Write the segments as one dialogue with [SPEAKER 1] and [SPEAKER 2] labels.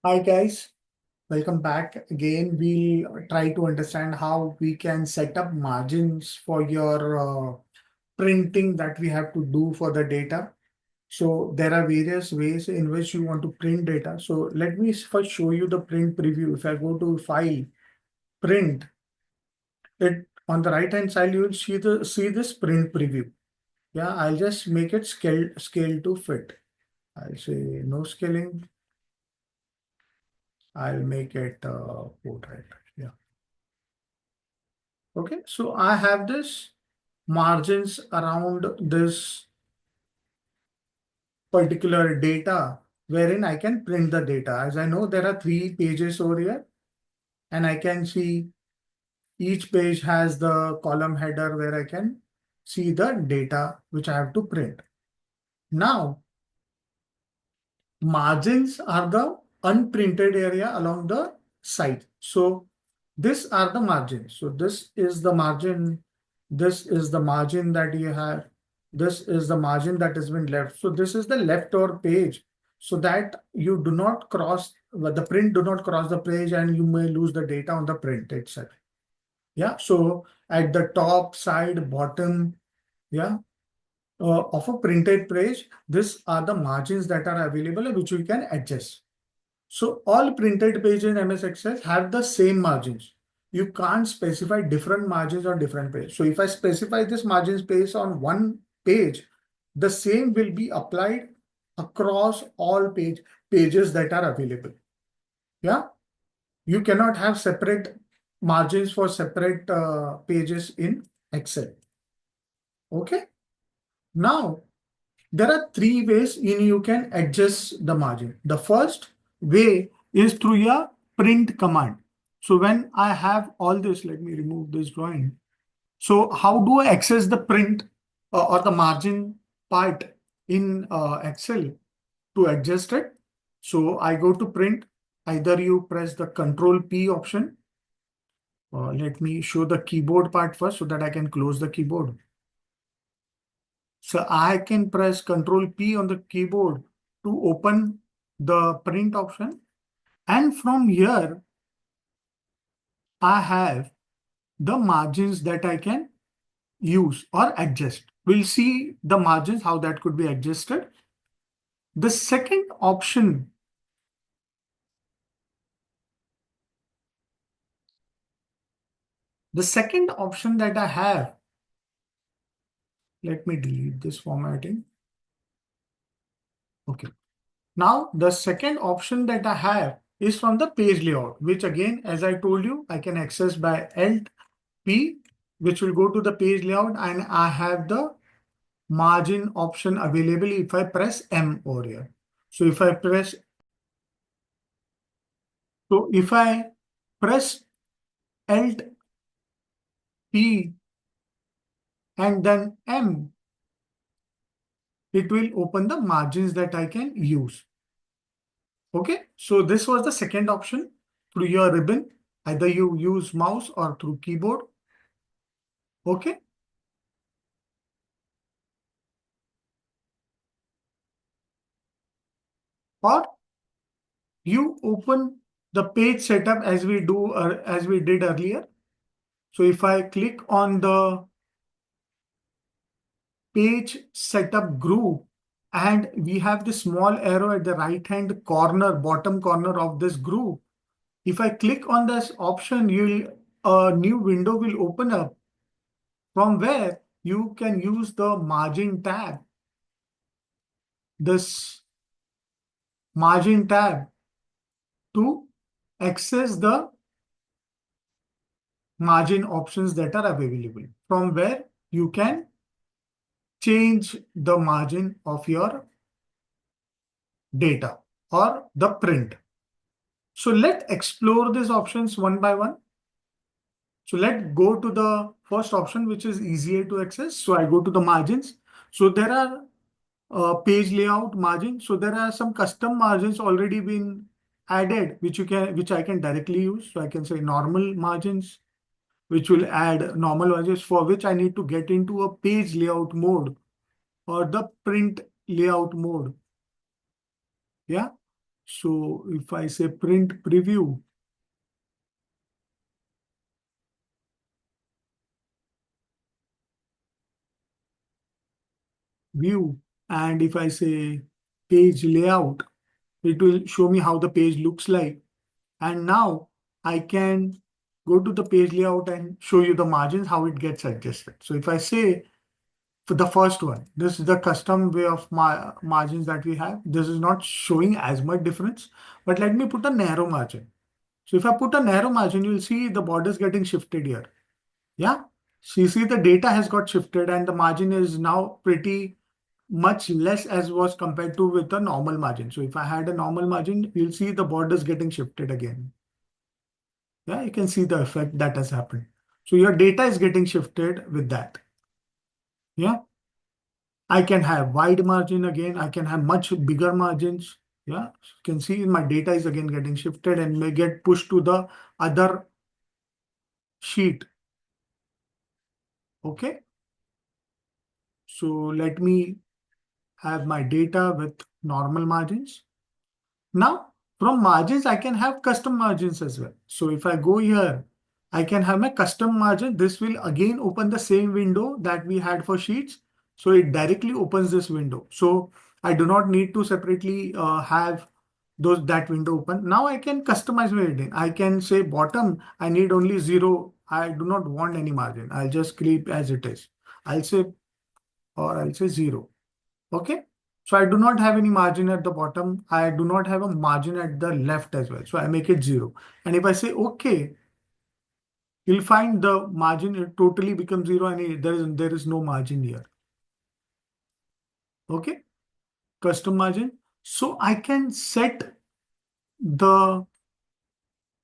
[SPEAKER 1] Hi guys, welcome back again. We'll try to understand how we can set up margins for your printing that we have to do for the data. So there are various ways in which you want to print data. So let me first show you the print preview. If I go to File, Print, it on the right hand side you will see this print preview. Yeah, I'll just make it scale to fit. I'll say no scaling. I'll make it portrait. Yeah. Okay, so I have this margins around this particular data wherein I can print the data. As I know, there are 3 pages over here, and I can see each page has the column header where I can see the data which I have to print. Now, margins are the unprinted area along the side. So these are the margins. So this is the margin. This is the margin that you have. This is the margin that has been left. So this is the leftover page so that you do not cross the print, do not cross the page and you may lose the data on the print itself. Yeah. So at the top, side, bottom, yeah, of a printed page, these are the margins that are available which we can adjust. So all printed pages in MS Excel have the same margins. You can't specify different margins on different pages. So if I specify this margin space on one page, the same will be applied across all pages that are available. Yeah, you cannot have separate margins for separate pages in Excel. Okay, now there are 3 ways in you can adjust the margin. The first way is through your print command. So when I have all this, let me remove this drawing. So how do I access the print or the margin part in Excel to adjust it? So I go to print. Either you press the Control P option. Let me show the keyboard part first so that I can close the keyboard. So I can press Control P on the keyboard to open the print option. And from here, I have the margins that I can use or adjust. We'll see the margins, how that could be adjusted. The second option, that I have, let me delete this formatting. Okay. Now, the second option that I have is from the page layout, which again, as I told you, I can access by Alt P, which will go to the page layout, and I have the margin option available if I press M over here. So if I press Alt P and then M, it will open the margins that I can use. Okay, so this was the second option through your ribbon. Either you use mouse or through keyboard. Okay. Or you open the page setup as we did earlier. So if I click on the page setup group and we have the small arrow at the right hand corner, bottom corner of this group. If I click on this option, a new window will open up from where you can use the margin tab. This margin tab to access the margin options that are available, from where you can change the margin of your data or the print. So let's explore these options one by one. So let's go to the first option, which is easier to access. So I go to the margins. So there are page layout margin. So there are some custom margins already been added, which I can directly use. So I can say normal margins, which will add normal margins for which I need to get into a page layout mode or the print layout mode. Yeah. So if I say print preview, view, and if I say page layout, it will show me how the page looks like. And now I can go to the page layout and show you the margins, how it gets adjusted. So if I say for the first one, this is the custom way of margins that we have. This is not showing as much difference, but let me put a narrow margin. So if I put a narrow margin, you'll see the borders getting shifted here. Yeah. So you see the data has got shifted and the margin is now pretty much less as was compared to with a normal margin. So if I had a normal margin, you'll see the borders getting shifted again. Yeah, you can see the effect that has happened. So your data is getting shifted with that. Yeah, I can have wide margin again. I can have much bigger margins. Yeah, you can see my data is again getting shifted and may get pushed to the other sheet. Okay, so let me have my data with normal margins. Now, from margins, I can have custom margins as well. So if I go here, I can have my custom margin. This will again open the same window that we had for sheets. So it directly opens this window. So I do not need to separately have that window open. Now I can customize my heading. I can say bottom, I need only 0. I do not want any margin. I'll just keep as it is. I'll say, or I'll say 0. Okay. So I do not have any margin at the bottom. I do not have a margin at the left as well. So I make it 0. And if I say OK, you'll find the margin it totally becomes 0 and there is no margin here. Okay. Custom margin. So I can set the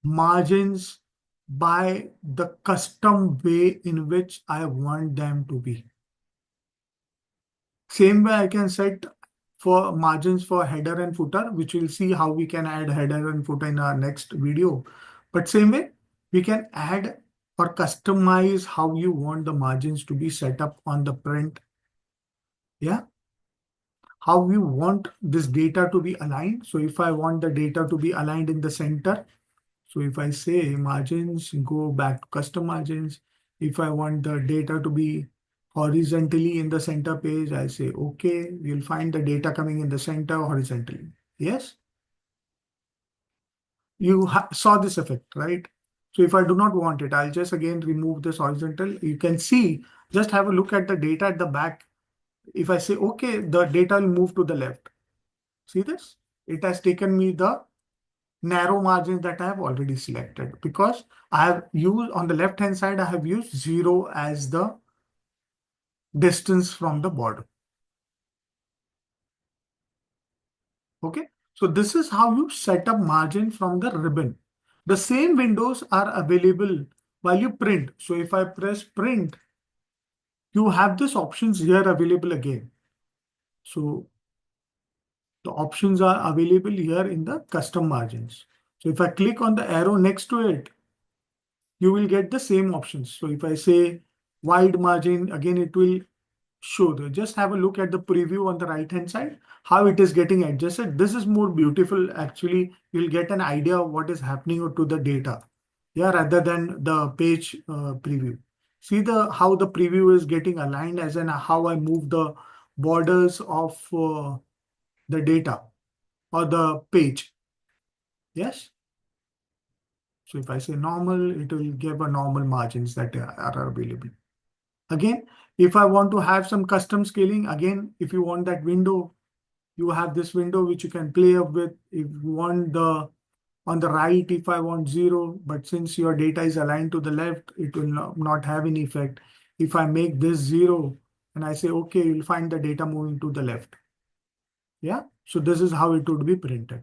[SPEAKER 1] margins by the custom way in which I want them to be. Same way I can set for margins for header and footer, which we'll see how we can add header and footer in our next video. But same way, we can add or customize how you want the margins to be set up on the print. Yeah. How you want this data to be aligned. So if I want the data to be aligned in the center, so if I say margins, go back to custom margins. If I want the data to be horizontally in the center page, I say, okay, you'll find the data coming in the center horizontally. Yes, you saw this effect, right? So if I do not want it, I'll just again remove this horizontal. You can see, just have a look at the data at the back. If I say, okay, the data will move to the left. See this? It has taken me the narrow margins that I have already selected because I have used on the left hand side, I have used 0 as the distance from the border. Okay, so this is how you set up margin from the ribbon. The same windows are available while you print. So if I press print, you have these options here available again. So the options are available here in the custom margins. So if I click on the arrow next to it, you will get the same options. So if I say wide margin, again, it will show the, just have a look at the preview on the right hand side, how it is getting adjusted. This is more beautiful. Actually, you'll get an idea of what is happening to the data. Yeah, rather than the page preview. See how the preview is getting aligned as in how I move the borders of the data or the page. Yes. So if I say normal, it will give a normal margins that are available. Again, if I want to have some custom scaling, again, if you want that window, you have this window which you can play up with. If you want on the right, if I want 0, but since your data is aligned to the left, it will not have any effect. If I make this 0 and I say, okay, you'll find the data moving to the left. Yeah. So this is how it would be printed.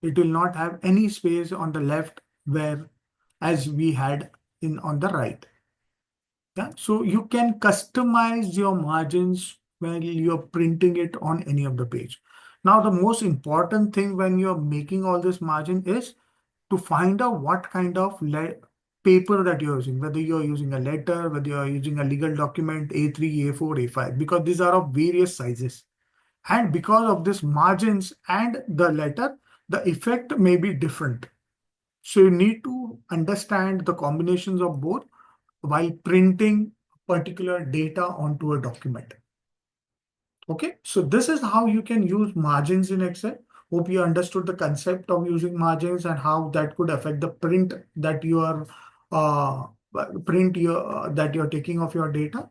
[SPEAKER 1] It will not have any space on the left where as we had on the right. Yeah, so you can customize your margins when you're printing it on any of the page. Now, the most important thing when you're making all this margin is to find out what kind of paper that you're using, whether you're using a letter, whether you're using a legal document, A3, A4, A5, because these are of various sizes. And because of this margins and the letter, the effect may be different. So you need to understand the combinations of both while printing particular data onto a document. Okay, so this is how you can use margins in Excel. Hope you understood the concept of using margins and how that could affect the print that you are that you're taking of your data.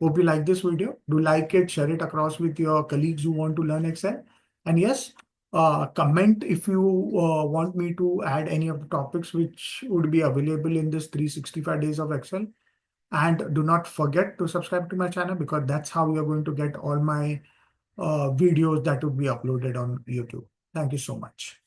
[SPEAKER 1] Hope you like this video. Do like it, share it across with your colleagues who want to learn Excel. And yes, comment if you want me to add any of the topics which would be available in this 365 days of Excel. And do not forget to subscribe to my channel, because that's how you're going to get all my videos that would be uploaded on YouTube. Thank you so much.